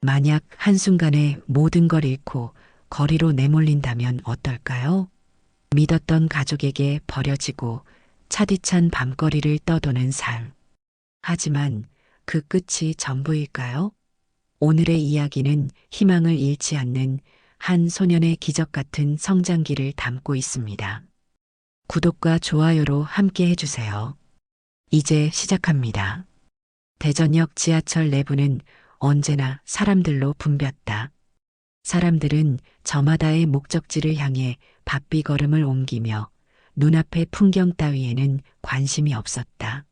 만약 한순간에 모든 걸 잃고 거리로 내몰린다면 어떨까요? 믿었던 가족에게 버려지고 차디찬 밤거리를 떠도는 삶. 하지만 그 끝이 전부일까요? 오늘의 이야기는 희망을 잃지 않는 한 소년의 기적 같은 성장기를 담고 있습니다. 구독과 좋아요로 함께 해주세요. 이제 시작합니다. 대전역 지하철 내부는 언제나 사람들로 붐볐다. 사람들은 저마다의 목적지를 향해 바삐 걸음을 옮기며 눈앞의 풍경 따위에는 관심이 없었다.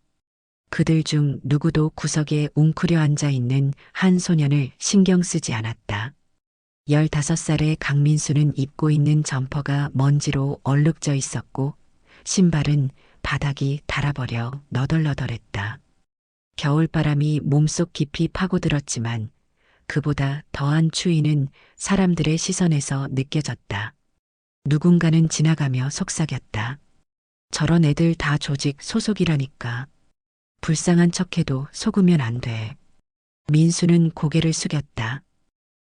그들 중 누구도 구석에 웅크려 앉아 있는 한 소년을 신경 쓰지 않았다. 15살의 강민수는 입고 있는 점퍼가 먼지로 얼룩져 있었고 신발은 바닥이 닳아버려 너덜너덜했다. 겨울바람이 몸속 깊이 파고들었지만 그보다 더한 추위는 사람들의 시선에서 느껴졌다. 누군가는 지나가며 속삭였다. 저런 애들 다 조직 소속이라니까. 불쌍한 척해도 속으면 안 돼. 민수는 고개를 숙였다.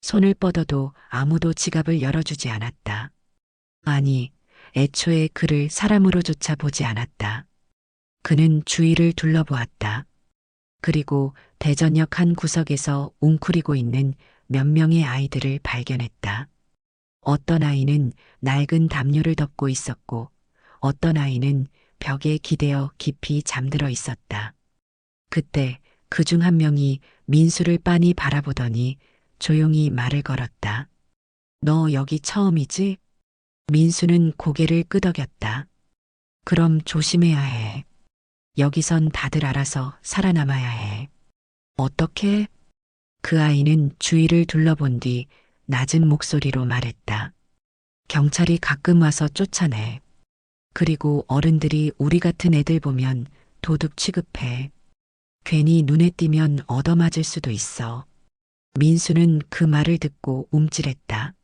손을 뻗어도 아무도 지갑을 열어주지 않았다. 아니, 애초에 그를 사람으로조차 보지 않았다. 그는 주위를 둘러보았다. 그리고 대전역 한 구석에서 웅크리고 있는 몇 명의 아이들을 발견했다. 어떤 아이는 낡은 담요를 덮고 있었고 어떤 아이는 벽에 기대어 깊이 잠들어 있었다. 그때 그 중 한 명이 민수를 빤히 바라보더니 조용히 말을 걸었다. 너 여기 처음이지? 민수는 고개를 끄덕였다. 그럼 조심해야 해. 여기선 다들 알아서 살아남아야 해. 어떻게? 그 아이는 주위를 둘러본 뒤 낮은 목소리로 말했다. 경찰이 가끔 와서 쫓아내. 그리고 어른들이 우리 같은 애들 보면 도둑 취급해. 괜히 눈에 띄면 얻어맞을 수도 있어. 민수는 그 말을 듣고 움찔했다.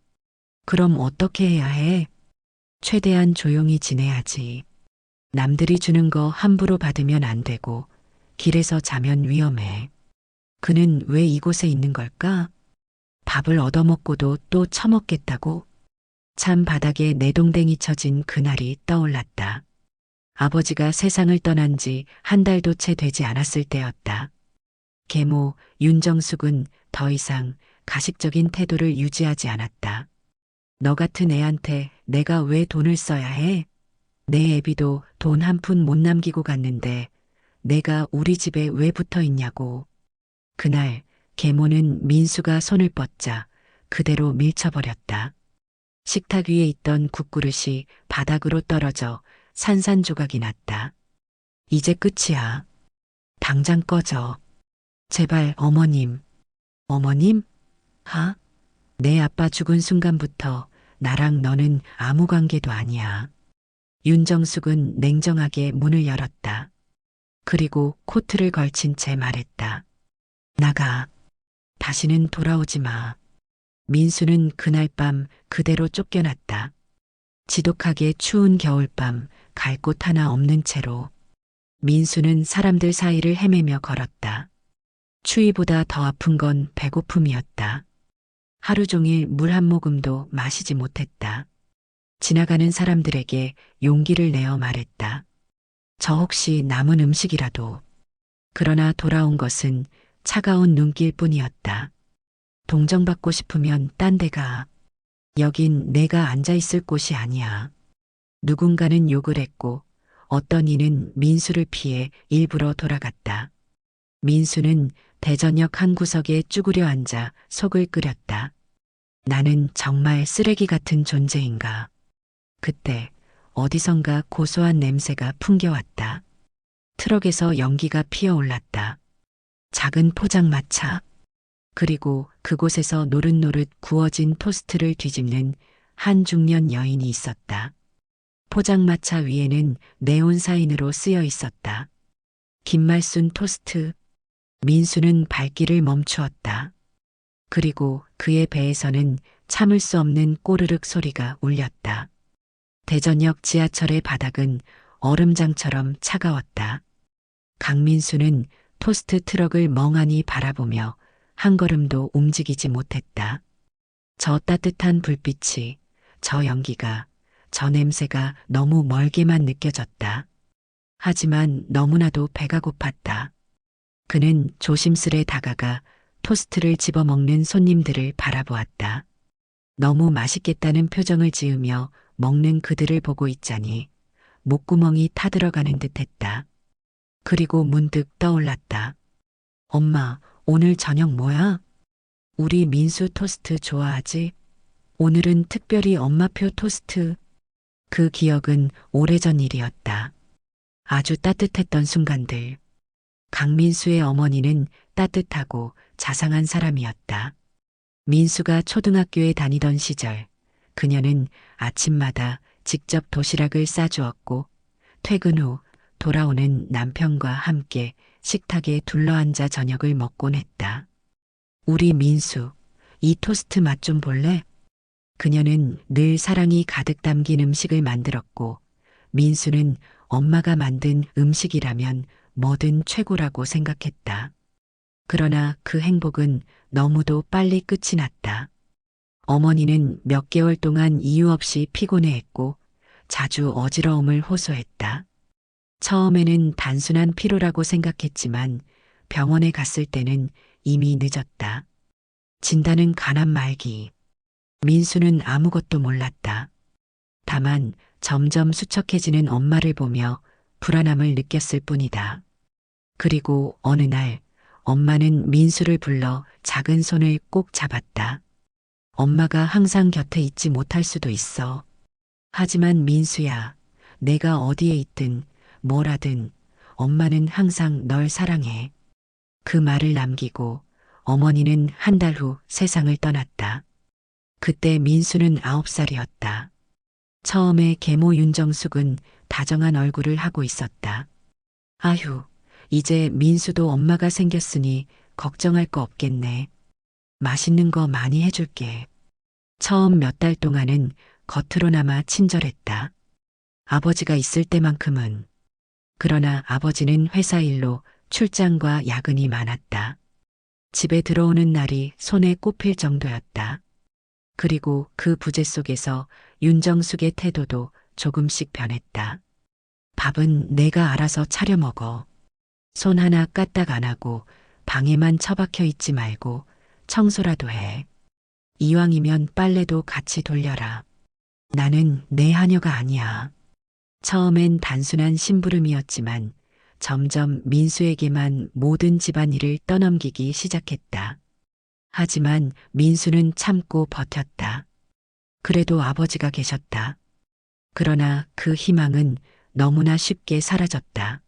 그럼 어떻게 해야 해? 최대한 조용히 지내야지. 남들이 주는 거 함부로 받으면 안 되고 길에서 자면 위험해. 그는 왜 이곳에 있는 걸까? 밥을 얻어먹고도 또 처먹겠다고? 참 바닥에 내동댕이 쳐진 그날이 떠올랐다. 아버지가 세상을 떠난 지 한 달도 채 되지 않았을 때였다. 계모 윤정숙은 더 이상 가식적인 태도를 유지하지 않았다. 너 같은 애한테 내가 왜 돈을 써야 해? 내 애비도 돈 한 푼 못 남기고 갔는데 내가 우리 집에 왜 붙어 있냐고. 그날 계모는 민수가 손을 뻗자 그대로 밀쳐버렸다. 식탁 위에 있던 국그릇이 바닥으로 떨어져 산산조각이 났다. 이제 끝이야. 당장 꺼져. 제발 어머님. 어머님? 하? 내 아빠 죽은 순간부터 나랑 너는 아무 관계도 아니야. 윤정숙은 냉정하게 문을 열었다. 그리고 코트를 걸친 채 말했다. 나가. 다시는 돌아오지 마. 민수는 그날 밤 그대로 쫓겨났다. 지독하게 추운 겨울밤 갈 곳 하나 없는 채로 민수는 사람들 사이를 헤매며 걸었다. 추위보다 더 아픈 건 배고픔이었다. 하루 종일 물 한 모금도 마시지 못했다. 지나가는 사람들에게 용기를 내어 말했다. 저 혹시 남은 음식이라도. 그러나 돌아온 것은 차가운 눈길 뿐이었다. 동정받고 싶으면 딴 데 가. 여긴 내가 앉아 있을 곳이 아니야. 누군가는 욕을 했고 어떤 이는 민수를 피해 일부러 돌아갔다. 민수는 대전역 한 구석에 쭈그려 앉아 속을 끓였다. 나는 정말 쓰레기 같은 존재인가. 그때 어디선가 고소한 냄새가 풍겨왔다. 트럭에서 연기가 피어올랐다. 작은 포장마차. 그리고 그곳에서 노릇노릇 구워진 토스트를 뒤집는 한 중년 여인이 있었다. 포장마차 위에는 네온 사인으로 쓰여 있었다. 김말순 토스트. 민수는 발길을 멈추었다. 그리고 그의 배에서는 참을 수 없는 꼬르륵 소리가 울렸다. 대전역 지하철의 바닥은 얼음장처럼 차가웠다. 강민수는 토스트 트럭을 멍하니 바라보며 한 걸음도 움직이지 못했다. 저 따뜻한 불빛이, 저 연기가, 저 냄새가 너무 멀게만 느껴졌다. 하지만 너무나도 배가 고팠다. 그는 조심스레 다가가 토스트를 집어먹는 손님들을 바라보았다. 너무 맛있겠다는 표정을 지으며 먹는 그들을 보고 있자니 목구멍이 타들어가는 듯했다. 그리고 문득 떠올랐다. 엄마, 오늘 저녁 뭐야? 우리 민수 토스트 좋아하지? 오늘은 특별히 엄마표 토스트. 그 기억은 오래전 일이었다. 아주 따뜻했던 순간들. 강민수의 어머니는 따뜻하고 자상한 사람이었다. 민수가 초등학교에 다니던 시절, 그녀는 아침마다 직접 도시락을 싸주었고, 퇴근 후 돌아오는 남편과 함께 식탁에 둘러앉아 저녁을 먹곤 했다. 우리 민수, 이 토스트 맛 좀 볼래? 그녀는 늘 사랑이 가득 담긴 음식을 만들었고, 민수는 엄마가 만든 음식이라면 뭐든 최고라고 생각했다. 그러나 그 행복은 너무도 빨리 끝이 났다. 어머니는 몇 개월 동안 이유 없이 피곤해했고 자주 어지러움을 호소했다. 처음에는 단순한 피로라고 생각했지만 병원에 갔을 때는 이미 늦었다. 진단은 간암 말기. 민수는 아무것도 몰랐다. 다만 점점 수척해지는 엄마를 보며 불안함을 느꼈을 뿐이다. 그리고 어느 날 엄마는 민수를 불러 작은 손을 꼭 잡았다. 엄마가 항상 곁에 있지 못할 수도 있어. 하지만 민수야, 내가 어디에 있든 뭘 하든 엄마는 항상 널 사랑해. 그 말을 남기고 어머니는 한 달 후 세상을 떠났다. 그때 민수는 9살이었다. 처음에 계모 윤정숙은 다정한 얼굴을 하고 있었다. 아휴, 이제 민수도 엄마가 생겼으니 걱정할 거 없겠네. 맛있는 거 많이 해줄게. 처음 몇 달 동안은 겉으로나마 친절했다. 아버지가 있을 때만큼은. 그러나 아버지는 회사 일로 출장과 야근이 많았다. 집에 들어오는 날이 손에 꼽힐 정도였다. 그리고 그 부재 속에서 윤정숙의 태도도 조금씩 변했다. 밥은 내가 알아서 차려 먹어. 손 하나 까딱 안 하고 방에만 처박혀 있지 말고 청소라도 해. 이왕이면 빨래도 같이 돌려라. 나는 내 하녀가 아니야. 처음엔 단순한 심부름이었지만 점점 민수에게만 모든 집안일을 떠넘기기 시작했다. 하지만 민수는 참고 버텼다. 그래도 아버지가 계셨다. 그러나 그 희망은 너무나 쉽게 사라졌다.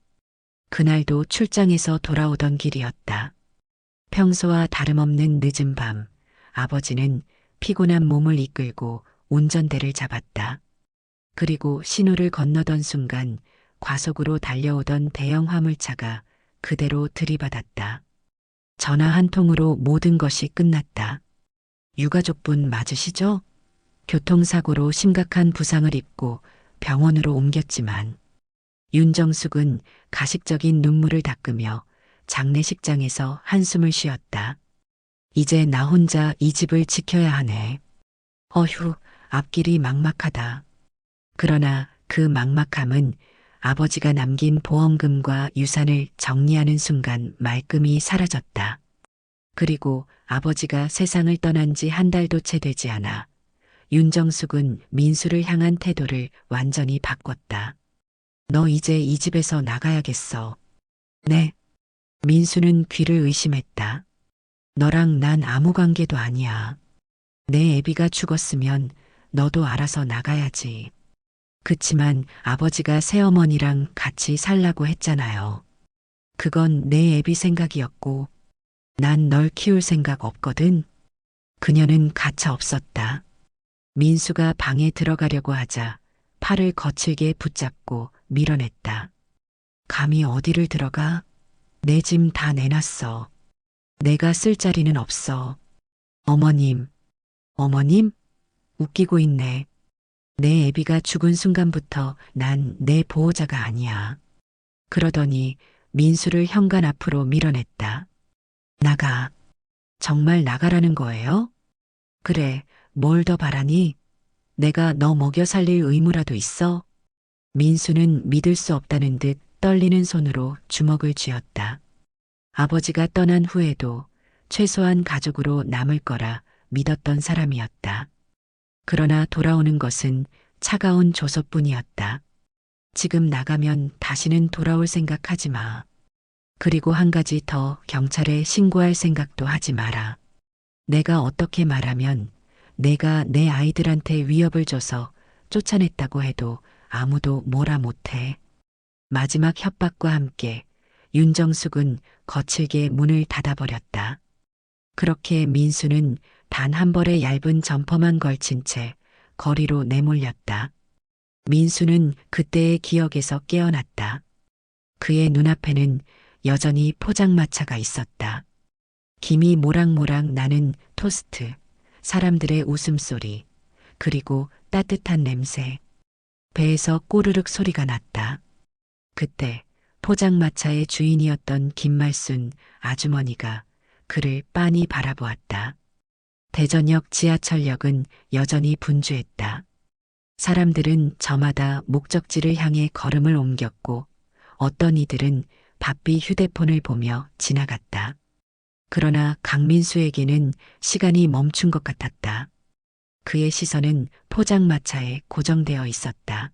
그날도 출장에서 돌아오던 길이었다. 평소와 다름없는 늦은 밤, 아버지는 피곤한 몸을 이끌고 운전대를 잡았다. 그리고 신호를 건너던 순간 과속으로 달려오던 대형 화물차가 그대로 들이받았다. 전화 한 통으로 모든 것이 끝났다. 유가족분 맞으시죠? 교통사고로 심각한 부상을 입고 병원으로 옮겼지만 윤정숙은 가식적인 눈물을 닦으며 장례식장에서 한숨을 쉬었다. 이제 나 혼자 이 집을 지켜야 하네. 어휴, 앞길이 막막하다. 그러나 그 막막함은 아버지가 남긴 보험금과 유산을 정리하는 순간 말끔히 사라졌다. 그리고 아버지가 세상을 떠난 지 한 달도 채 되지 않아 윤정숙은 민수를 향한 태도를 완전히 바꿨다. 너 이제 이 집에서 나가야겠어. 네. 민수는 귀를 의심했다. 너랑 난 아무 관계도 아니야. 내 애비가 죽었으면 너도 알아서 나가야지. 그치만 아버지가 새어머니랑 같이 살라고 했잖아요. 그건 내 애비 생각이었고 난 널 키울 생각 없거든. 그녀는 가차 없었다. 민수가 방에 들어가려고 하자 팔을 거칠게 붙잡고 밀어냈다. 감히 어디를 들어가? 내 짐 다 내놨어. 내가 쓸 자리는 없어. 어머님. 어머님? 웃기고 있네. 내 애비가 죽은 순간부터 난 내 보호자가 아니야. 그러더니 민수를 현관 앞으로 밀어냈다. 나가. 정말 나가라는 거예요? 그래, 뭘 더 바라니? 내가 너 먹여 살릴 의무라도 있어? 민수는 믿을 수 없다는 듯 떨리는 손으로 주먹을 쥐었다. 아버지가 떠난 후에도 최소한 가족으로 남을 거라 믿었던 사람이었다. 그러나 돌아오는 것은 차가운 조소뿐이었다. 지금 나가면 다시는 돌아올 생각하지 마. 그리고 한 가지 더, 경찰에 신고할 생각도 하지 마라. 내가 어떻게 말하면 내가 내 아이들한테 위협을 줘서 쫓아냈다고 해도 아무도 뭐라 못해. 마지막 협박과 함께 윤정숙은 거칠게 문을 닫아버렸다. 그렇게 민수는 단 한 벌의 얇은 점퍼만 걸친 채 거리로 내몰렸다. 민수는 그때의 기억에서 깨어났다. 그의 눈앞에는 여전히 포장마차가 있었다. 김이 모락모락 나는 토스트, 사람들의 웃음소리, 그리고 따뜻한 냄새. 배에서 꼬르륵 소리가 났다. 그때 포장마차의 주인이었던 김말순 아주머니가 그를 빤히 바라보았다. 대전역 지하철역은 여전히 분주했다. 사람들은 저마다 목적지를 향해 걸음을 옮겼고 어떤 이들은 바삐 휴대폰을 보며 지나갔다. 그러나 강민수에게는 시간이 멈춘 것 같았다. 그의 시선은 포장마차에 고정되어 있었다.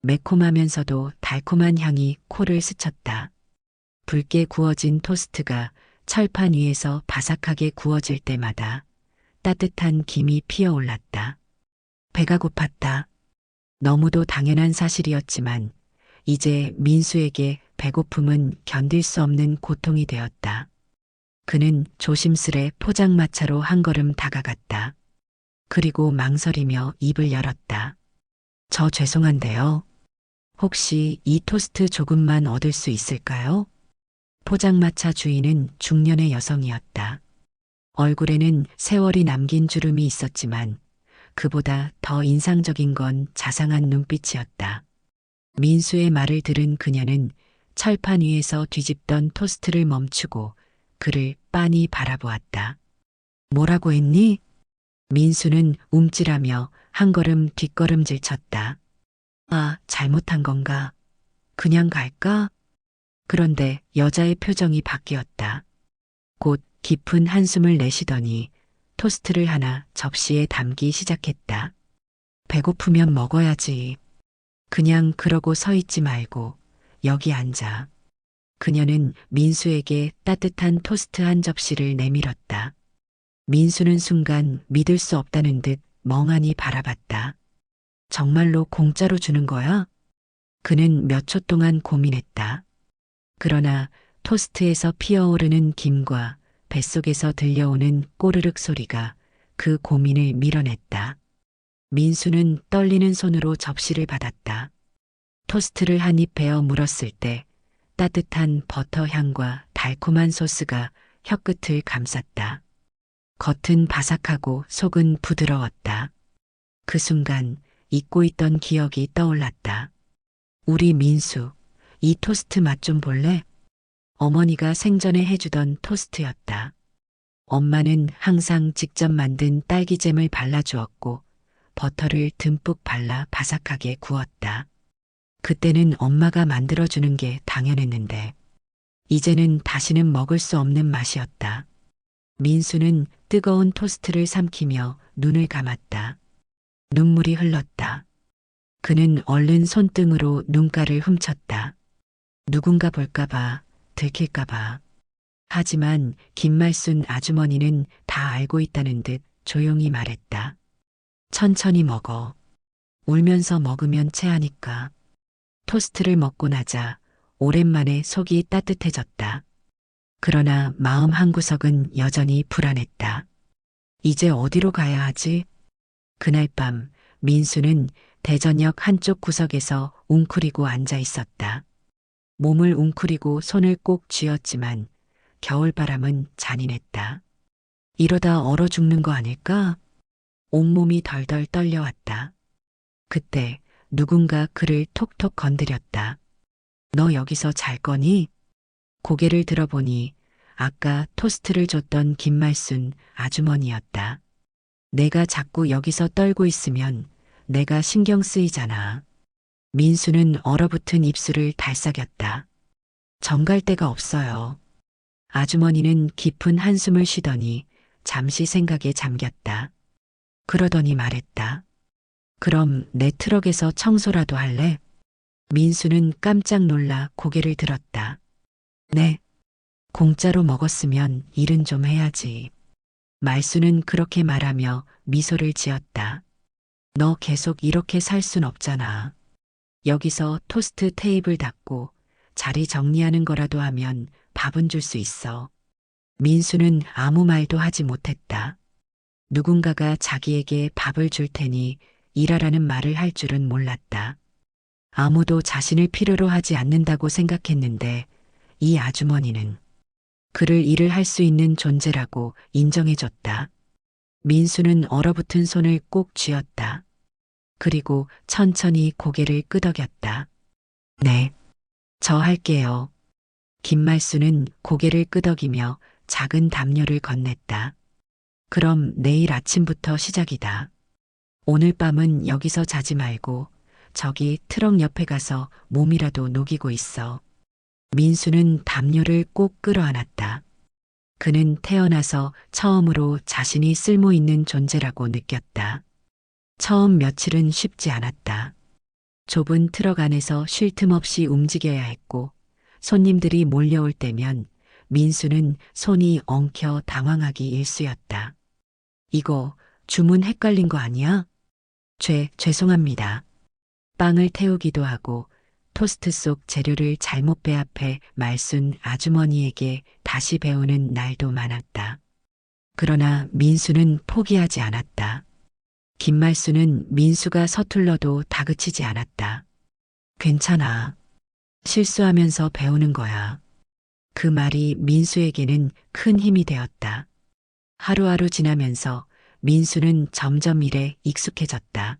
매콤하면서도 달콤한 향이 코를 스쳤다. 붉게 구워진 토스트가 철판 위에서 바삭하게 구워질 때마다 따뜻한 김이 피어올랐다. 배가 고팠다. 너무도 당연한 사실이었지만 이제 민수에게 배고픔은 견딜 수 없는 고통이 되었다. 그는 조심스레 포장마차로 한 걸음 다가갔다. 그리고 망설이며 입을 열었다. 저 죄송한데요. 혹시 이 토스트 조금만 얻을 수 있을까요? 포장마차 주인은 중년의 여성이었다. 얼굴에는 세월이 남긴 주름이 있었지만 그보다 더 인상적인 건 자상한 눈빛이었다. 민수의 말을 들은 그녀는 철판 위에서 뒤집던 토스트를 멈추고 그를 빤히 바라보았다. 뭐라고 했니? 민수는 움찔하며 한 걸음 뒷걸음질 쳤다. 아, 잘못한 건가? 그냥 갈까? 그런데 여자의 표정이 바뀌었다. 곧 깊은 한숨을 내쉬더니 토스트를 하나 접시에 담기 시작했다. 배고프면 먹어야지. 그냥 그러고 서 있지 말고 여기 앉아. 그녀는 민수에게 따뜻한 토스트 한 접시를 내밀었다. 민수는 순간 믿을 수 없다는 듯 멍하니 바라봤다. 정말로 공짜로 주는 거야? 그는 몇 초 동안 고민했다. 그러나 토스트에서 피어오르는 김과 뱃속에서 들려오는 꼬르륵 소리가 그 고민을 밀어냈다. 민수는 떨리는 손으로 접시를 받았다. 토스트를 한 입 베어 물었을 때 따뜻한 버터 향과 달콤한 소스가 혀끝을 감쌌다. 겉은 바삭하고 속은 부드러웠다. 그 순간 잊고 있던 기억이 떠올랐다. 우리 민수, 이 토스트 맛 좀 볼래? 어머니가 생전에 해주던 토스트였다. 엄마는 항상 직접 만든 딸기잼을 발라주었고 버터를 듬뿍 발라 바삭하게 구웠다. 그때는 엄마가 만들어주는 게 당연했는데 이제는 다시는 먹을 수 없는 맛이었다. 민수는 뜨거운 토스트를 삼키며 눈을 감았다. 눈물이 흘렀다. 그는 얼른 손등으로 눈가를 훔쳤다. 누군가 볼까봐, 들킬까봐. 하지만 김말순 아주머니는 다 알고 있다는 듯 조용히 말했다. 천천히 먹어. 울면서 먹으면 체하니까. 토스트를 먹고 나자 오랜만에 속이 따뜻해졌다. 그러나 마음 한구석은 여전히 불안했다. 이제 어디로 가야 하지? 그날 밤 민수는 대전역 한쪽 구석에서 웅크리고 앉아 있었다. 몸을 웅크리고 손을 꼭 쥐었지만 겨울바람은 잔인했다. 이러다 얼어 죽는 거 아닐까? 온몸이 덜덜 떨려왔다. 그때 누군가 그를 톡톡 건드렸다. 너 여기서 잘 거니? 고개를 들어보니 아까 토스트를 줬던 김말순 아주머니였다. 내가 자꾸 여기서 떨고 있으면 내가 신경 쓰이잖아. 민수는 얼어붙은 입술을 달싹였다. 정갈 데가 없어요. 아주머니는 깊은 한숨을 쉬더니 잠시 생각에 잠겼다. 그러더니 말했다. 그럼 내 트럭에서 청소라도 할래? 민수는 깜짝 놀라 고개를 들었다. 네. 공짜로 먹었으면 일은 좀 해야지. 말수는 그렇게 말하며 미소를 지었다. 너 계속 이렇게 살 순 없잖아. 여기서 토스트 테이블 닦고 자리 정리하는 거라도 하면 밥은 줄 수 있어. 민수는 아무 말도 하지 못했다. 누군가가 자기에게 밥을 줄 테니 일하라는 말을 할 줄은 몰랐다. 아무도 자신을 필요로 하지 않는다고 생각했는데 이 아주머니는 그를 일을 할 수 있는 존재라고 인정해줬다. 민수는 얼어붙은 손을 꼭 쥐었다. 그리고 천천히 고개를 끄덕였다. 네, 저 할게요. 김말수는 고개를 끄덕이며 작은 담요를 건넸다. 그럼 내일 아침부터 시작이다. 오늘 밤은 여기서 자지 말고 저기 트럭 옆에 가서 몸이라도 녹이고 있어. 민수는 담요를 꼭 끌어안았다. 그는 태어나서 처음으로 자신이 쓸모 있는 존재라고 느꼈다. 처음 며칠은 쉽지 않았다. 좁은 트럭 안에서 쉴 틈 없이 움직여야 했고 손님들이 몰려올 때면 민수는 손이 엉켜 당황하기 일쑤였다. 이거 주문 헷갈린 거 아니야? 죄송합니다. 빵을 태우기도 하고 토스트 속 재료를 잘못 배합해 말순 아주머니에게 다시 배우는 날도 많았다. 그러나 민수는 포기하지 않았다. 김말수는 민수가 서툴러도 다그치지 않았다. 괜찮아. 실수하면서 배우는 거야. 그 말이 민수에게는 큰 힘이 되었다. 하루하루 지나면서 민수는 점점 일에 익숙해졌다.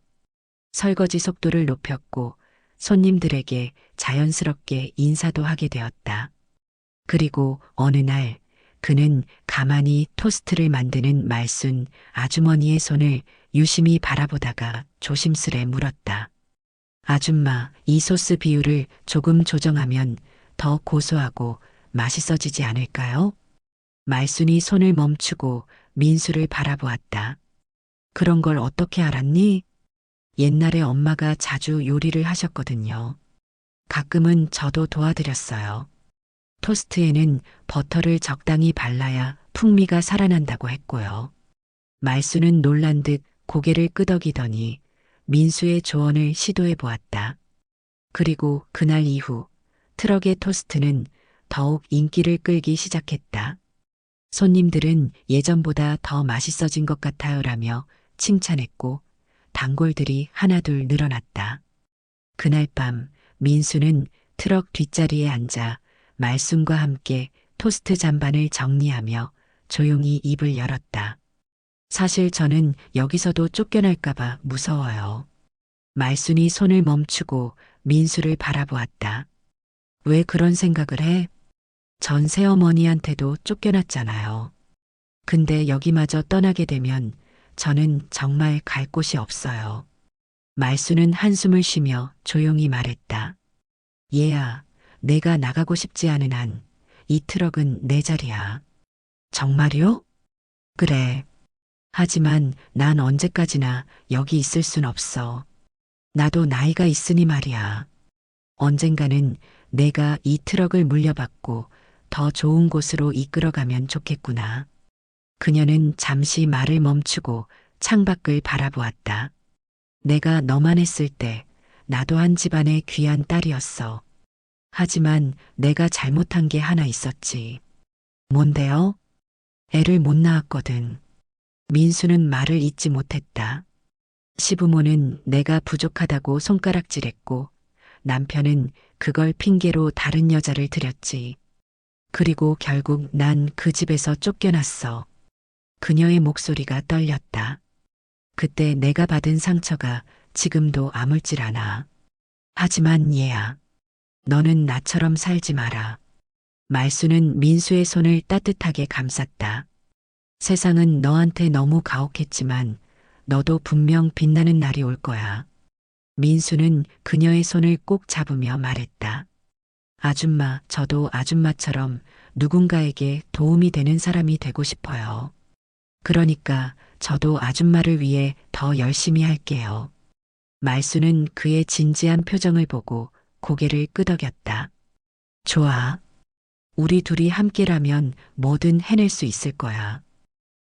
설거지 속도를 높였고 손님들에게 자연스럽게 인사도 하게 되었다. 그리고 어느 날 그는 가만히 토스트를 만드는 말순 아주머니의 손을 유심히 바라보다가 조심스레 물었다. 아줌마, 이 소스 비율을 조금 조정하면 더 고소하고 맛있어지지 않을까요? 말순이 손을 멈추고 민수를 바라보았다. 그런 걸 어떻게 알았니? 옛날에 엄마가 자주 요리를 하셨거든요. 가끔은 저도 도와드렸어요. 토스트에는 버터를 적당히 발라야 풍미가 살아난다고 했고요. 말수는 놀란 듯 고개를 끄덕이더니 민수의 조언을 시도해 보았다. 그리고 그날 이후 트럭의 토스트는 더욱 인기를 끌기 시작했다. 손님들은 예전보다 더 맛있어진 것 같아요라며 칭찬했고 단골들이 하나둘 늘어났다. 그날 밤 민수는 트럭 뒷자리에 앉아 말순과 함께 토스트 잔반을 정리하며 조용히 입을 열었다. 사실 저는 여기서도 쫓겨날까봐 무서워요. 말순이 손을 멈추고 민수를 바라보았다. 왜 그런 생각을 해? 전 새어머니한테도 쫓겨났잖아요. 근데 여기마저 떠나게 되면 저는 정말 갈 곳이 없어요. 말수는 한숨을 쉬며 조용히 말했다. 얘야, 내가 나가고 싶지 않은 한 이 트럭은 내 자리야. 정말요? 그래. 하지만 난 언제까지나 여기 있을 순 없어. 나도 나이가 있으니 말이야. 언젠가는 내가 이 트럭을 물려받고 더 좋은 곳으로 이끌어가면 좋겠구나. 그녀는 잠시 말을 멈추고 창밖을 바라보았다. 내가 너만 했을 때 나도 한 집안의 귀한 딸이었어. 하지만 내가 잘못한 게 하나 있었지. 뭔데요? 애를 못 낳았거든. 민수는 말을 잇지 못했다. 시부모는 내가 부족하다고 손가락질했고 남편은 그걸 핑계로 다른 여자를 들였지. 그리고 결국 난 그 집에서 쫓겨났어. 그녀의 목소리가 떨렸다. 그때 내가 받은 상처가 지금도 아물질 않아. 하지만 얘야, 너는 나처럼 살지 마라. 말수는 민수의 손을 따뜻하게 감쌌다. 세상은 너한테 너무 가혹했지만 너도 분명 빛나는 날이 올 거야. 민수는 그녀의 손을 꼭 잡으며 말했다. 아줌마, 저도 아줌마처럼 누군가에게 도움이 되는 사람이 되고 싶어요. 그러니까 저도 아줌마를 위해 더 열심히 할게요. 말수는 그의 진지한 표정을 보고 고개를 끄덕였다. 좋아. 우리 둘이 함께라면 뭐든 해낼 수 있을 거야.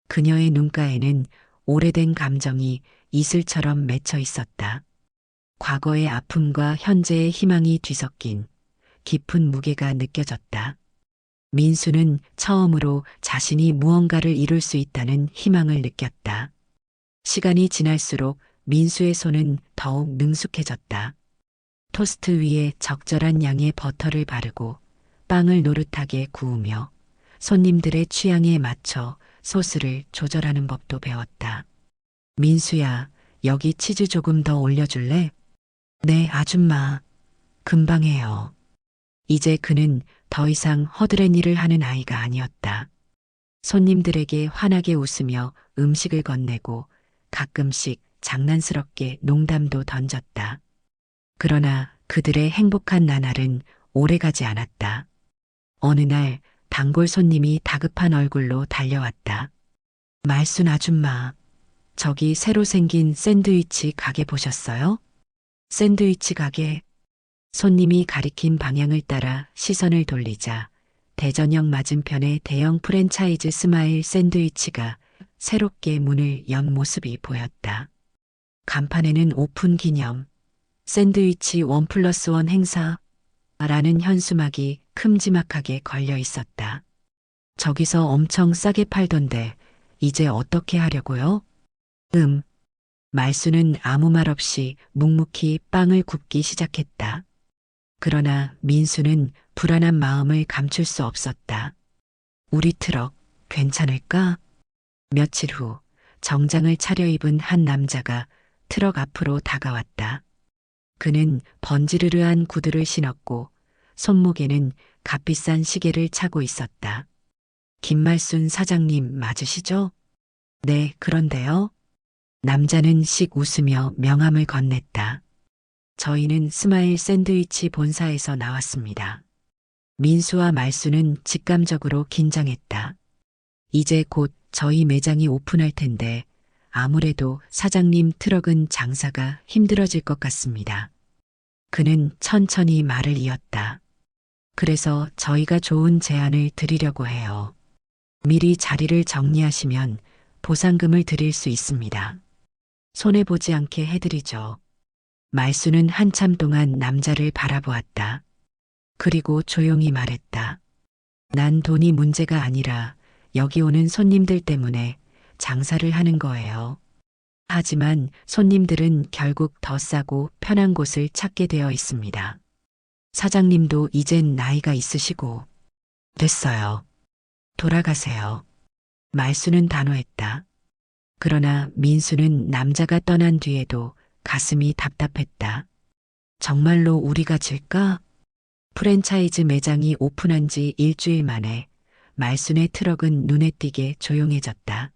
그녀의 눈가에는 오래된 감정이 이슬처럼 맺혀 있었다. 과거의 아픔과 현재의 희망이 뒤섞인 깊은 무게가 느껴졌다. 민수는 처음으로 자신이 무언가를 이룰 수 있다는 희망을 느꼈다. 시간이 지날수록 민수의 손은 더욱 능숙해졌다. 토스트 위에 적절한 양의 버터를 바르고 빵을 노릇하게 구우며 손님들의 취향에 맞춰 소스를 조절하는 법도 배웠다. 민수야, 여기 치즈 조금 더 올려줄래? 네, 아줌마. 금방 해요. 이제 그는 더 이상 허드렛 일을 하는 아이가 아니었다. 손님들에게 환하게 웃으며 음식을 건네고 가끔씩 장난스럽게 농담도 던졌다. 그러나 그들의 행복한 나날은 오래가지 않았다. 어느 날 단골 손님이 다급한 얼굴로 달려왔다. 말순 아줌마, 저기 새로 생긴 샌드위치 가게 보셨어요? 샌드위치 가게. 손님이 가리킨 방향을 따라 시선을 돌리자 대전역 맞은편의 대형 프랜차이즈 스마일 샌드위치가 새롭게 문을 연 모습이 보였다. 간판에는 오픈 기념, 샌드위치 1+1 행사라는 현수막이 큼지막하게 걸려 있었다. 저기서 엄청 싸게 팔던데 이제 어떻게 하려고요? 말수는 아무 말 없이 묵묵히 빵을 굽기 시작했다. 그러나 민수는 불안한 마음을 감출 수 없었다. 우리 트럭 괜찮을까? 며칠 후 정장을 차려입은 한 남자가 트럭 앞으로 다가왔다. 그는 번지르르한 구두를 신었고 손목에는 값비싼 시계를 차고 있었다. 김말순 사장님 맞으시죠? 네, 그런데요. 남자는 씩 웃으며 명함을 건넸다. 저희는 스마일 샌드위치 본사에서 나왔습니다. 민수와 말수는 직감적으로 긴장했다. 이제 곧 저희 매장이 오픈할 텐데 아무래도 사장님 트럭은 장사가 힘들어질 것 같습니다. 그는 천천히 말을 이었다. 그래서 저희가 좋은 제안을 드리려고 해요. 미리 자리를 정리하시면 보상금을 드릴 수 있습니다. 손해보지 않게 해드리죠. 말수는 한참 동안 남자를 바라보았다. 그리고 조용히 말했다. 난 돈이 문제가 아니라 여기 오는 손님들 때문에 장사를 하는 거예요. 하지만 손님들은 결국 더 싸고 편한 곳을 찾게 되어 있습니다. 사장님도 이젠 나이가 있으시고. 됐어요. 돌아가세요. 말수는 단호했다. 그러나 민수는 남자가 떠난 뒤에도 가슴이 답답했다. 정말로 우리가 질까? 프랜차이즈 매장이 오픈한 지 일주일 만에 말순의 트럭은 눈에 띄게 조용해졌다.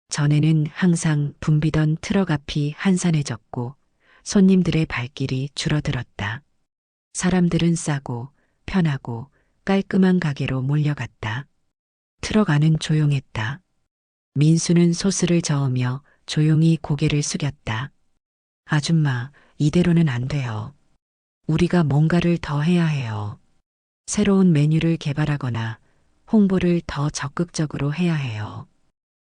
전에는 항상 붐비던 트럭 앞이 한산해졌고 손님들의 발길이 줄어들었다. 사람들은 싸고 편하고 깔끔한 가게로 몰려갔다. 트럭 안은 조용했다. 민수는 소스를 저으며 조용히 고개를 숙였다. 아줌마, 이대로는 안 돼요. 우리가 뭔가를 더 해야 해요. 새로운 메뉴를 개발하거나 홍보를 더 적극적으로 해야 해요.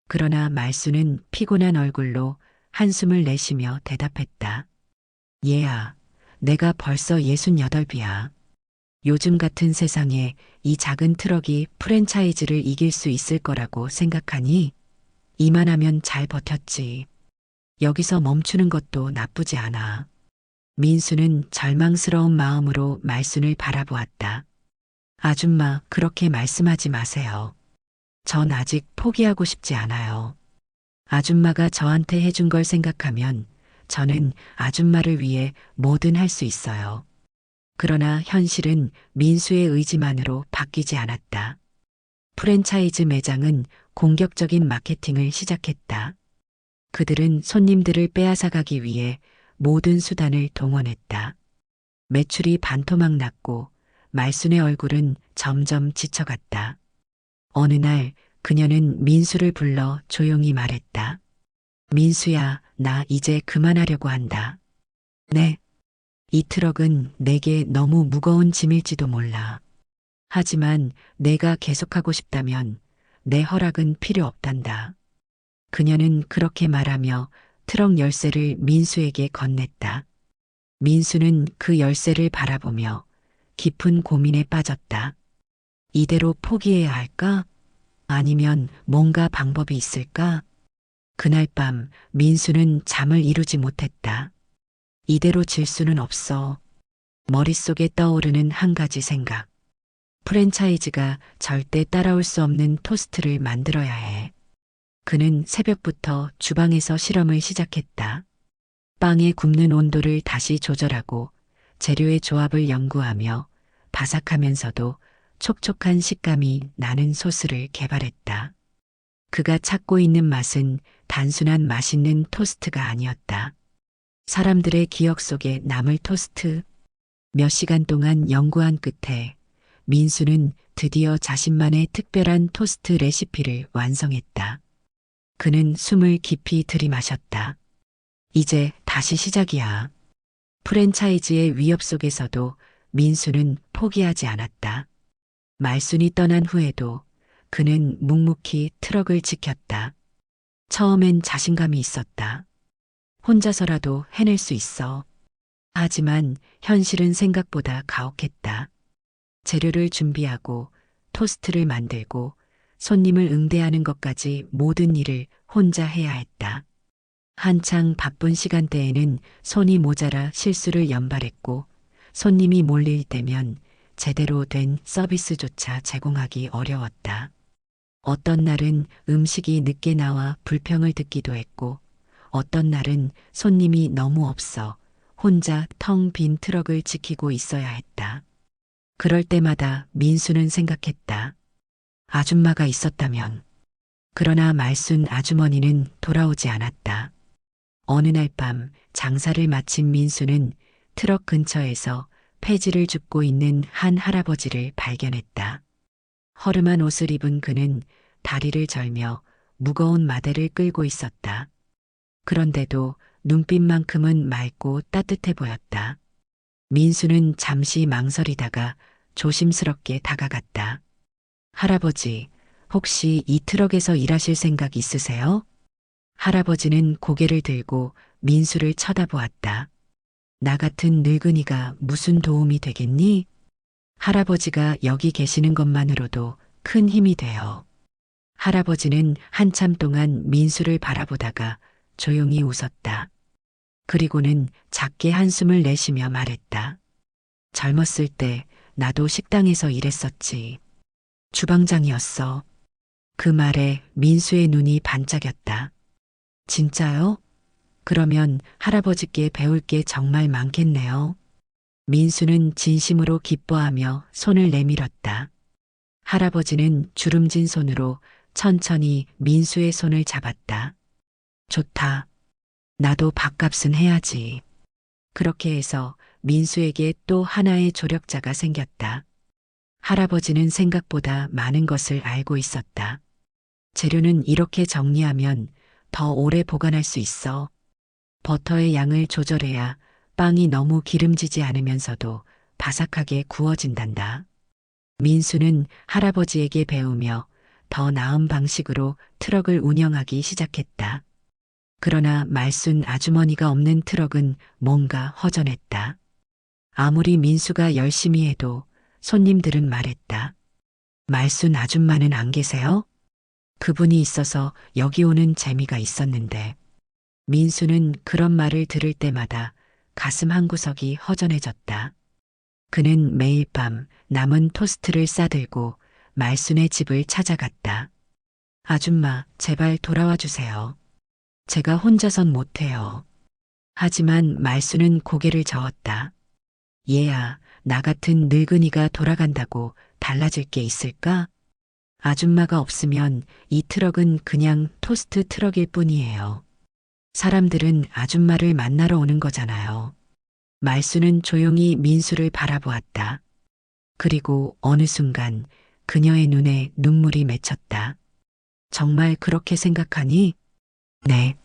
그러나 말수는 피곤한 얼굴로 한숨을 내쉬며 대답했다. 얘야, 내가 벌써 68이야. 요즘 같은 세상에 이 작은 트럭이 프랜차이즈를 이길 수 있을 거라고 생각하니? 이만하면 잘 버텼지. 여기서 멈추는 것도 나쁘지 않아. 민수는 절망스러운 마음으로 말순을 바라보았다. 아줌마, 그렇게 말씀하지 마세요. 전 아직 포기하고 싶지 않아요. 아줌마가 저한테 해준 걸 생각하면 저는 아줌마를 위해 뭐든 할 수 있어요. 그러나 현실은 민수의 의지만으로 바뀌지 않았다. 프랜차이즈 매장은 공격적인 마케팅을 시작했다. 그들은 손님들을 빼앗아가기 위해 모든 수단을 동원했다. 매출이 반토막 났고 말순의 얼굴은 점점 지쳐갔다. 어느 날 그녀는 민수를 불러 조용히 말했다. 민수야, 나 이제 그만하려고 한다. 네. 이 트럭은 내게 너무 무거운 짐일지도 몰라. 하지만 내가 계속하고 싶다면 내 허락은 필요 없단다. 그녀는 그렇게 말하며 트럭 열쇠를 민수에게 건넸다. 민수는 그 열쇠를 바라보며 깊은 고민에 빠졌다. 이대로 포기해야 할까? 아니면 뭔가 방법이 있을까? 그날 밤 민수는 잠을 이루지 못했다. 이대로 질 수는 없어. 머릿속에 떠오르는 한 가지 생각. 프랜차이즈가 절대 따라올 수 없는 토스트를 만들어야 해. 그는 새벽부터 주방에서 실험을 시작했다. 빵의 굽는 온도를 다시 조절하고 재료의 조합을 연구하며 바삭하면서도 촉촉한 식감이 나는 소스를 개발했다. 그가 찾고 있는 맛은 단순한 맛있는 토스트가 아니었다. 사람들의 기억 속에 남을 토스트. 몇 시간 동안 연구한 끝에 민수는 드디어 자신만의 특별한 토스트 레시피를 완성했다. 그는 숨을 깊이 들이마셨다. 이제 다시 시작이야. 프랜차이즈의 위협 속에서도 민수는 포기하지 않았다. 말순이 떠난 후에도 그는 묵묵히 트럭을 지켰다. 처음엔 자신감이 있었다. 혼자서라도 해낼 수 있어. 하지만 현실은 생각보다 가혹했다. 재료를 준비하고 토스트를 만들고 손님을 응대하는 것까지 모든 일을 혼자 해야 했다. 한창 바쁜 시간대에는 손이 모자라 실수를 연발했고 손님이 몰릴 때면 제대로 된 서비스조차 제공하기 어려웠다. 어떤 날은 음식이 늦게 나와 불평을 듣기도 했고 어떤 날은 손님이 너무 없어 혼자 텅 빈 트럭을 지키고 있어야 했다. 그럴 때마다 민수는 생각했다. 아줌마가 있었다면. 그러나 말순 아주머니는 돌아오지 않았다. 어느 날 밤 장사를 마친 민수는 트럭 근처에서 폐지를 줍고 있는 한 할아버지를 발견했다. 허름한 옷을 입은 그는 다리를 절며 무거운 마대를 끌고 있었다. 그런데도 눈빛만큼은 맑고 따뜻해 보였다. 민수는 잠시 망설이다가 조심스럽게 다가갔다. 할아버지, 혹시 이 트럭에서 일하실 생각 있으세요? 할아버지는 고개를 들고 민수를 쳐다보았다. 나 같은 늙은이가 무슨 도움이 되겠니? 할아버지가 여기 계시는 것만으로도 큰 힘이 돼요. 할아버지는 한참 동안 민수를 바라보다가 조용히 웃었다. 그리고는 작게 한숨을 내쉬며 말했다. 젊었을 때 나도 식당에서 일했었지. 주방장이었어. 그 말에 민수의 눈이 반짝였다. 진짜요? 그러면 할아버지께 배울 게 정말 많겠네요. 민수는 진심으로 기뻐하며 손을 내밀었다. 할아버지는 주름진 손으로 천천히 민수의 손을 잡았다. 좋다. 나도 밥값은 해야지. 그렇게 해서 민수에게 또 하나의 조력자가 생겼다. 할아버지는 생각보다 많은 것을 알고 있었다. 재료는 이렇게 정리하면 더 오래 보관할 수 있어. 버터의 양을 조절해야 빵이 너무 기름지지 않으면서도 바삭하게 구워진단다. 민수는 할아버지에게 배우며 더 나은 방식으로 트럭을 운영하기 시작했다. 그러나 말순 아주머니가 없는 트럭은 뭔가 허전했다. 아무리 민수가 열심히 해도 손님들은 말했다. 말순 아줌마는 안 계세요? 그분이 있어서 여기 오는 재미가 있었는데. 민수는 그런 말을 들을 때마다 가슴 한구석이 허전해졌다. 그는 매일 밤 남은 토스트를 싸들고 말순의 집을 찾아갔다. 아줌마, 제발 돌아와 주세요. 제가 혼자선 못해요. 하지만 말순은 고개를 저었다. 얘야, 나 같은 늙은이가 돌아간다고 달라질 게 있을까? 아줌마가 없으면 이 트럭은 그냥 토스트 트럭일 뿐이에요. 사람들은 아줌마를 만나러 오는 거잖아요. 말수는 조용히 민수를 바라보았다. 그리고 어느 순간 그녀의 눈에 눈물이 맺혔다. 정말 그렇게 생각하니? 네.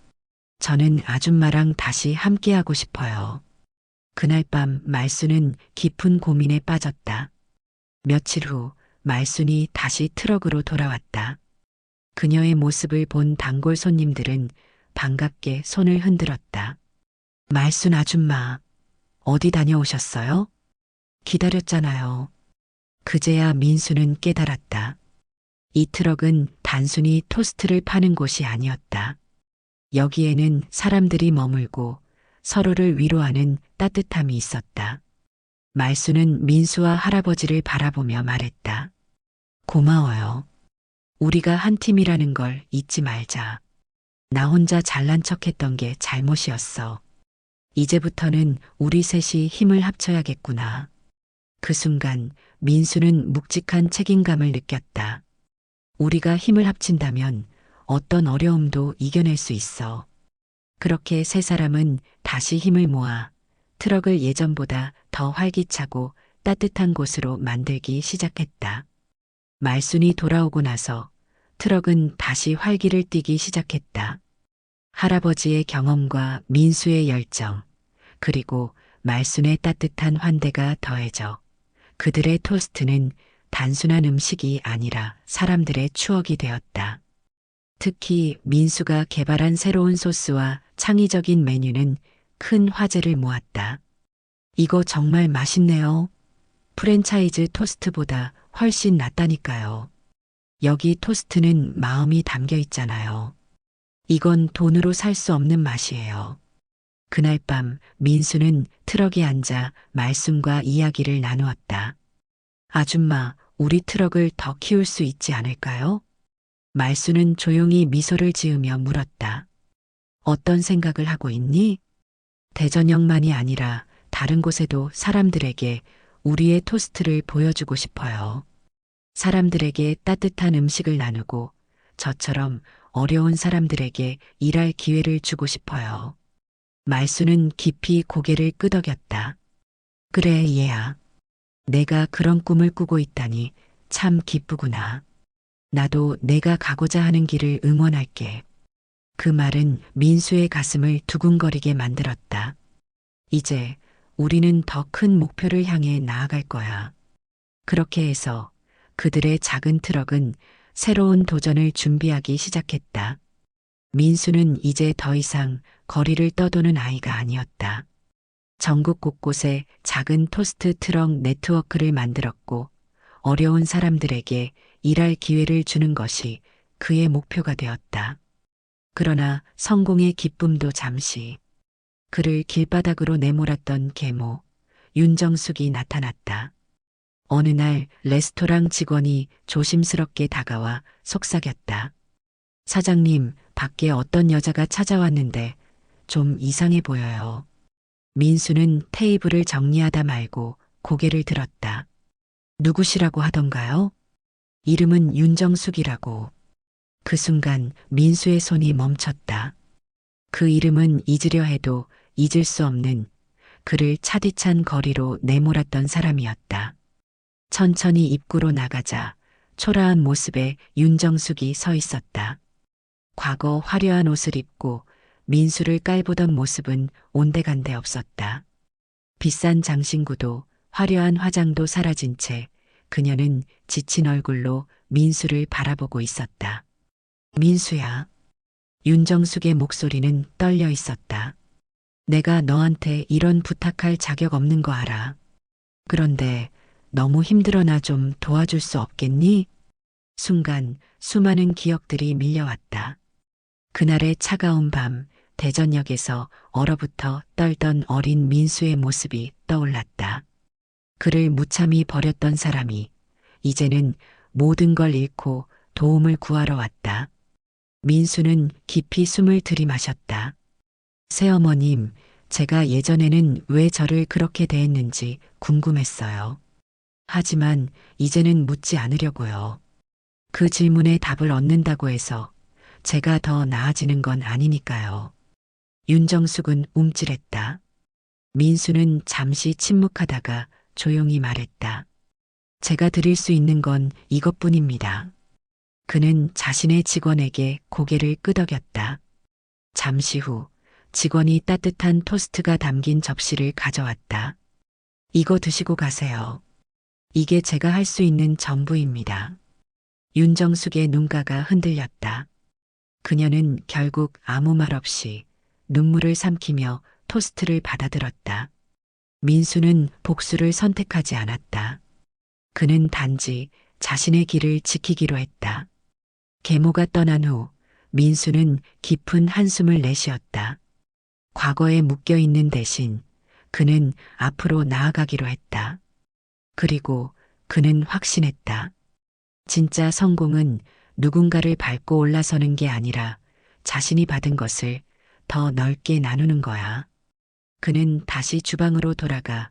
저는 아줌마랑 다시 함께하고 싶어요. 그날 밤 말수는 깊은 고민에 빠졌다. 며칠 후 말순이 다시 트럭으로 돌아왔다. 그녀의 모습을 본 단골 손님들은 반갑게 손을 흔들었다. 말순 아줌마, 어디 다녀오셨어요? 기다렸잖아요. 그제야 민수는 깨달았다. 이 트럭은 단순히 토스트를 파는 곳이 아니었다. 여기에는 사람들이 머물고 서로를 위로하는 따뜻함이 있었다. 말수는 민수와 할아버지를 바라보며 말했다. 고마워요. 우리가 한 팀이라는 걸 잊지 말자. 나 혼자 잘난 척했던 게 잘못이었어. 이제부터는 우리 셋이 힘을 합쳐야겠구나. 그 순간 민수는 묵직한 책임감을 느꼈다. 우리가 힘을 합친다면 어떤 어려움도 이겨낼 수 있어. 그렇게 세 사람은 다시 힘을 모아 트럭을 예전보다 더 활기차고 따뜻한 곳으로 만들기 시작했다. 말순이 돌아오고 나서 트럭은 다시 활기를 띠기 시작했다. 할아버지의 경험과 민수의 열정, 그리고 말순의 따뜻한 환대가 더해져 그들의 토스트는 단순한 음식이 아니라 사람들의 추억이 되었다. 특히 민수가 개발한 새로운 소스와 창의적인 메뉴는 큰 화제를 모았다. 이거 정말 맛있네요. 프랜차이즈 토스트보다 훨씬 낫다니까요. 여기 토스트는 마음이 담겨 있잖아요. 이건 돈으로 살 수 없는 맛이에요. 그날 밤 민수는 트럭에 앉아 말순과 이야기를 나누었다. 아줌마, 우리 트럭을 더 키울 수 있지 않을까요? 말순은 조용히 미소를 지으며 물었다. 어떤 생각을 하고 있니? 대전역만이 아니라 다른 곳에도 사람들에게 우리의 토스트를 보여주고 싶어요. 사람들에게 따뜻한 음식을 나누고 저처럼 어려운 사람들에게 일할 기회를 주고 싶어요. 말수는 깊이 고개를 끄덕였다. 그래, 얘야. 내가 그런 꿈을 꾸고 있다니 참 기쁘구나. 나도 내가 가고자 하는 길을 응원할게. 그 말은 민수의 가슴을 두근거리게 만들었다. 이제 우리는 더 큰 목표를 향해 나아갈 거야. 그렇게 해서 그들의 작은 트럭은 새로운 도전을 준비하기 시작했다. 민수는 이제 더 이상 거리를 떠도는 아이가 아니었다. 전국 곳곳에 작은 토스트 트럭 네트워크를 만들었고 어려운 사람들에게 일할 기회를 주는 것이 그의 목표가 되었다. 그러나 성공의 기쁨도 잠시 그를 길바닥으로 내몰았던 계모 윤정숙이 나타났다. 어느 날 레스토랑 직원이 조심스럽게 다가와 속삭였다. 사장님, 밖에 어떤 여자가 찾아왔는데 좀 이상해 보여요. 민수는 테이블을 정리하다 말고 고개를 들었다. 누구시라고 하던가요? 이름은 윤정숙이라고. 그 순간 민수의 손이 멈췄다. 그 이름은 잊으려 해도 잊을 수 없는 그를 차디찬 거리로 내몰았던 사람이었다. 천천히 입구로 나가자 초라한 모습에 윤정숙이 서 있었다. 과거 화려한 옷을 입고 민수를 깔보던 모습은 온데간데 없었다. 비싼 장신구도 화려한 화장도 사라진 채 그녀는 지친 얼굴로 민수를 바라보고 있었다. 민수야. 윤정숙의 목소리는 떨려 있었다. 내가 너한테 이런 부탁할 자격 없는 거 알아. 그런데 너무 힘들어 나 좀 도와줄 수 없겠니? 순간 수많은 기억들이 밀려왔다. 그날의 차가운 밤 대전역에서 얼어붙어 떨던 어린 민수의 모습이 떠올랐다. 그를 무참히 버렸던 사람이 이제는 모든 걸 잃고 도움을 구하러 왔다. 민수는 깊이 숨을 들이마셨다. 새어머님, 제가 예전에는 왜 저를 그렇게 대했는지 궁금했어요. 하지만 이제는 묻지 않으려고요. 그 질문에 답을 얻는다고 해서 제가 더 나아지는 건 아니니까요. 윤정숙은 움찔했다. 민수는 잠시 침묵하다가 조용히 말했다. 제가 드릴 수 있는 건 이것뿐입니다. 그는 자신의 직원에게 고개를 끄덕였다. 잠시 후 직원이 따뜻한 토스트가 담긴 접시를 가져왔다. 이거 드시고 가세요. 이게 제가 할 수 있는 전부입니다. 윤정숙의 눈가가 흔들렸다. 그녀는 결국 아무 말 없이 눈물을 삼키며 토스트를 받아들었다. 민수는 복수를 선택하지 않았다. 그는 단지 자신의 길을 지키기로 했다. 계모가 떠난 후 민수는 깊은 한숨을 내쉬었다. 과거에 묶여 있는 대신 그는 앞으로 나아가기로 했다. 그리고 그는 확신했다. 진짜 성공은 누군가를 밟고 올라서는 게 아니라 자신이 받은 것을 더 넓게 나누는 거야. 그는 다시 주방으로 돌아가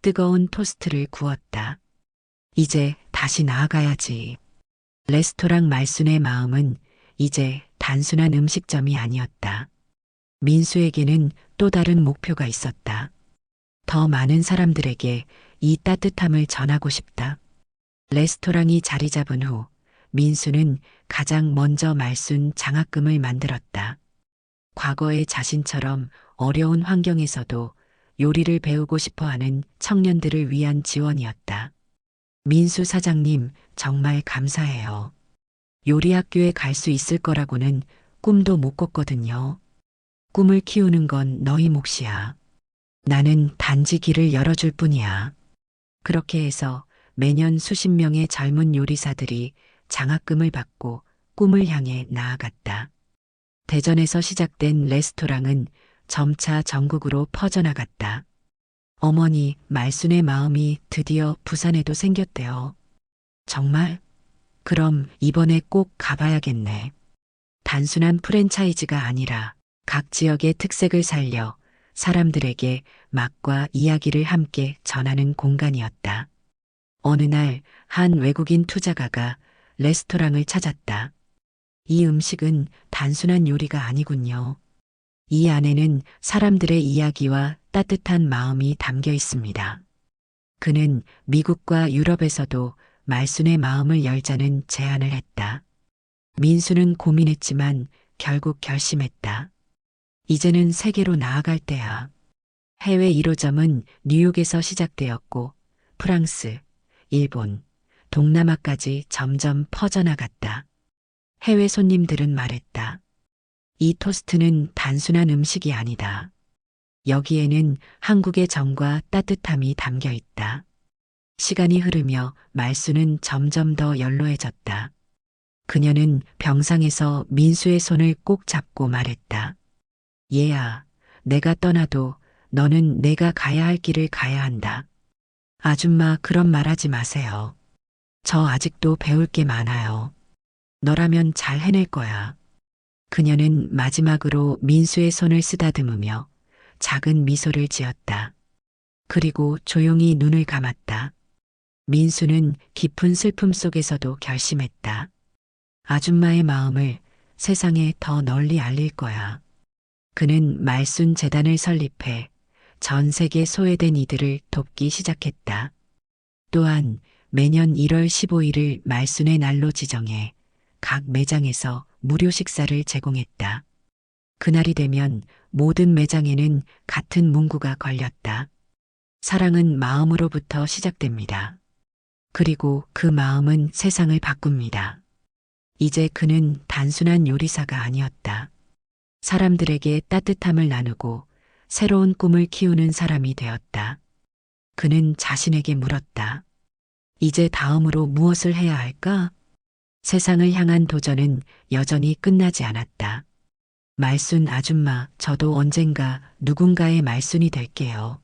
뜨거운 토스트를 구웠다. 이제 다시 나아가야지. 레스토랑 말순의 마음은 이제 단순한 음식점이 아니었다. 민수에게는 또 다른 목표가 있었다. 더 많은 사람들에게 이 따뜻함을 전하고 싶다. 레스토랑이 자리 잡은 후 민수는 가장 먼저 말순 장학금을 만들었다. 과거의 자신처럼 어려운 환경에서도 요리를 배우고 싶어 하는 청년들을 위한 지원이었다. 민수 사장님, 정말 감사해요. 요리 학교에 갈 수 있을 거라고는 꿈도 못 꿨거든요. 꿈을 키우는 건 너희 몫이야. 나는 단지 길을 열어줄 뿐이야. 그렇게 해서 매년 수십 명의 젊은 요리사들이 장학금을 받고 꿈을 향해 나아갔다. 대전에서 시작된 레스토랑은 점차 전국으로 퍼져나갔다. 어머니, 말순의 마음이 드디어 부산에도 생겼대요. 정말? 그럼 이번에 꼭 가봐야겠네. 단순한 프랜차이즈가 아니라 각 지역의 특색을 살려 사람들에게 맛과 이야기를 함께 전하는 공간이었다. 어느 날 한 외국인 투자가가 레스토랑을 찾았다. 이 음식은 단순한 요리가 아니군요. 이 안에는 사람들의 이야기와 따뜻한 마음이 담겨 있습니다. 그는 미국과 유럽에서도 말순의 마음을 열자는 제안을 했다. 민수는 고민했지만 결국 결심했다. 이제는 세계로 나아갈 때야. 해외 1호점은 뉴욕에서 시작되었고 프랑스, 일본, 동남아까지 점점 퍼져나갔다. 해외 손님들은 말했다. 이 토스트는 단순한 음식이 아니다. 여기에는 한국의 정과 따뜻함이 담겨 있다. 시간이 흐르며 말순은 점점 더 연로해졌다. 그녀는 병상에서 민수의 손을 꼭 잡고 말했다. 얘야, 내가 떠나도 너는 내가 가야 할 길을 가야 한다. 아줌마, 그런 말 하지 마세요. 저 아직도 배울 게 많아요. 너라면 잘 해낼 거야. 그녀는 마지막으로 민수의 손을 쓰다듬으며 작은 미소를 지었다. 그리고 조용히 눈을 감았다. 민수는 깊은 슬픔 속에서도 결심했다. 아줌마의 마음을 세상에 더 널리 알릴 거야. 그는 말순 재단을 설립해 전 세계 소외된 이들을 돕기 시작했다. 또한 매년 1월 15일을 말순의 날로 지정해 각 매장에서 무료 식사를 제공했다. 그날이 되면 모든 매장에는 같은 문구가 걸렸다. 사랑은 마음으로부터 시작됩니다. 그리고 그 마음은 세상을 바꿉니다. 이제 그는 단순한 요리사가 아니었다. 사람들에게 따뜻함을 나누고 새로운 꿈을 키우는 사람이 되었다. 그는 자신에게 물었다. 이제 다음으로 무엇을 해야 할까? 세상을 향한 도전은 여전히 끝나지 않았다. 말순 아줌마, 저도 언젠가 누군가의 말순이 될게요.